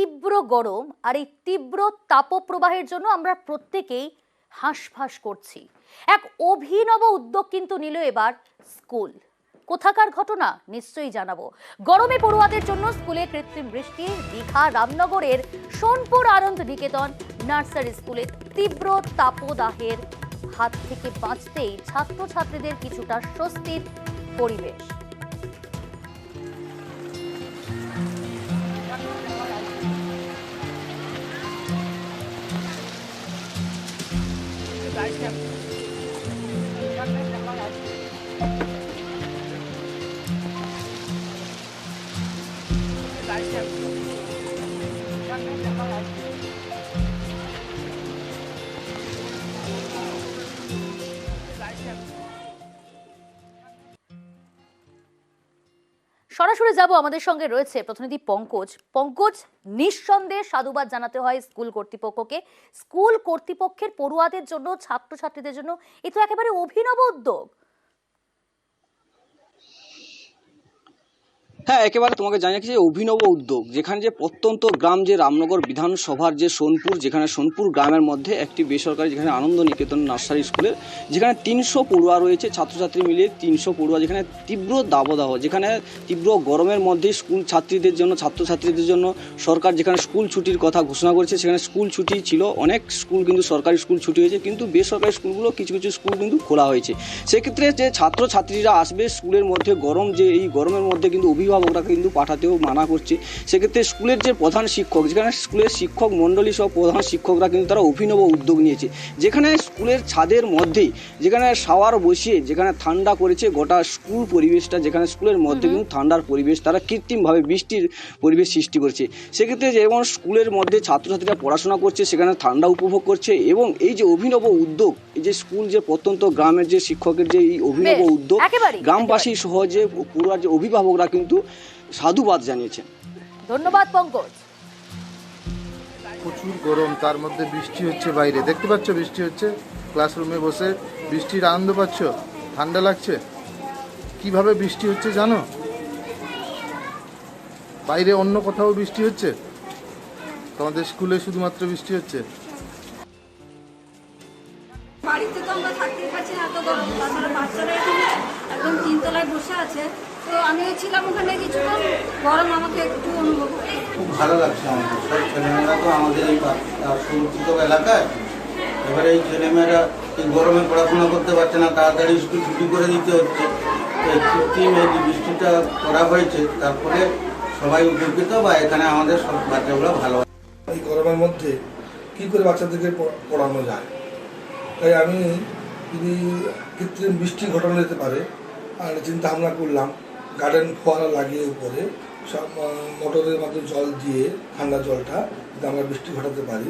তীব্র গরম আর এই তীব্র তাপপ্রবাহের জন্য আমরা প্রত্যেকেই হাঁসফাঁস করছি। এক অভিনব উদ্যোগ কিন্তু নিল এবার স্কুল। কোথাকার ঘটনা নিশ্চয়ই জানাবো। গরমে পড়ুয়াদের জন্য স্কুলে কৃত্রিম বৃষ্টি। দীঘা রামনগরের সোনপুর আনন্দ নিকেতন নার্সারি স্কুলে তীব্র তাপদাহের হাত থেকে বাঁচতেই ছাত্রছাত্রীদের কিছুটা স্বস্তির পরিবেশ। সরাসরি যাব, আমাদের সঙ্গে রয়েছে প্রতিনিধি পঙ্কজ। পঙ্কজ, নিঃসন্দেহে সাধুবাদ জানাতে হয় স্কুল কর্তৃপক্ষকে। স্কুল কর্তৃপক্ষের পড়ুয়াদের জন্য, ছাত্রছাত্রীদের জন্য এ তো একেবারে অভিনব উদ্যোগ। হ্যাঁ, একেবারে তোমাকে জানিয়ে যে অভিনব উদ্যোগ, যেখানে যে প্রত্যন্ত গ্রাম যে রামনগর বিধানসভার যে সোনপুর, যেখানে সোনপুর গ্রামের মধ্যে একটি বেসরকারি যেখানে আনন্দ নিকেতন নার্সারি স্কুলের যেখানে 300 পড়ুয়া রয়েছে, ছাত্রছাত্রী মিলিয়ে 300 পড়ুয়া, যেখানে তীব্র দাবদাহ, যেখানে তীব্র গরমের মধ্যে স্কুল ছাত্রীদের জন্য, ছাত্রছাত্রীদের জন্য সরকার যেখানে স্কুল ছুটির কথা ঘোষণা করেছে, সেখানে স্কুল ছুটি ছিল। অনেক স্কুল কিন্তু সরকারি স্কুল ছুটি হয়েছে, কিন্তু বেসরকারি স্কুলগুলো কিছু কিছু স্কুল কিন্তু খোলা হয়েছে। সেক্ষেত্রে যে ছাত্রছাত্রীরা আসবে স্কুলের মধ্যে, গরম যে এই গরমের মধ্যে কিন্তু অভিভাবকরা কিন্তু পাঠাতেও মানা করছে। সেক্ষেত্রে স্কুলের যে প্রধান শিক্ষক, যেখানে স্কুলের শিক্ষক মণ্ডলী সহ প্রধান শিক্ষকরা কিন্তু তারা অভিনব উদ্যোগ নিয়েছে, যেখানে স্কুলের ছাদের মধ্যেই যেখানে শাওয়ার বসিয়ে যেখানে ঠান্ডা করেছে গোটা স্কুল পরিবেশটা, যেখানে স্কুলের মধ্যে কিন্তু ঠান্ডার পরিবেশ, তারা কৃত্রিমভাবে বৃষ্টির পরিবেশ সৃষ্টি করছে। সেক্ষেত্রে যেমন স্কুলের মধ্যে ছাত্রছাত্রীরা পড়াশোনা করছে, সেখানে ঠান্ডা উপভোগ করছে। এবং এই যে অভিনব উদ্যোগ, এই যে স্কুল যে প্রত্যন্ত গ্রামের যে শিক্ষকের যে এই অভিনব উদ্যোগ, গ্রামবাসী সহ যে পড়ুয়ার যে অভিভাবকরা কিন্তু সাধুবাদ জানিয়েছেন। ধন্যবাদ পঙ্কজ। প্রচুর গরম, তার মধ্যে বৃষ্টি হচ্ছে, বাইরে দেখতে পাচ্ছ বৃষ্টি হচ্ছে, ক্লাসরুমে বসে বৃষ্টির আনন্দ পাচ্ছ, ঠান্ডা লাগছে। কিভাবে বৃষ্টি হচ্ছে জানো? বাইরে অন্য কোথাও বৃষ্টি হচ্ছে, তোমাদের স্কুলে শুধুমাত্র বৃষ্টি হচ্ছে। বাড়িতে তো আমরা থাকতেই পারছি না, এত গরম। তারপরে বাচ্চারা এখানে একদম তিনতলায় বসে আছে, তো আমিও ছিলাম ওখানে কিছুক্ষণ। গরম আমাকে একটু অনুভব হচ্ছে। খুব ভালো লাগছে আমাদের সব ছেলেমেয়েরা তো আমাদের এই সুরক্ষিত এলাকায়। এবারে এই ছেলেমেয়েরা এই গরমে পড়াশোনা করতে পারছে না, তাড়াতাড়ি স্কুল ছুটি করে দিতে হচ্ছে। এই কৃত্রিম এই যে বৃষ্টিটা করা হয়েছে, তারপরে সবাই উপকৃত, বা এখানে আমাদের সব বাচ্চাগুলো ভালো। এই গরমের মধ্যে কী করে বাচ্চাদেরকে পড়ানো যায়, তাই আমি যদি কৃত্রিম বৃষ্টি ঘটানো যেতে পারে আর চিন্তা ভাবনা করলাম, গার্ডেন ফোয়ারা লাগিয়ে উপরে সব মোটরের মাধ্যমে জল দিয়ে ঠান্ডা জলটা আমরা বৃষ্টি ঘটাতে পারি।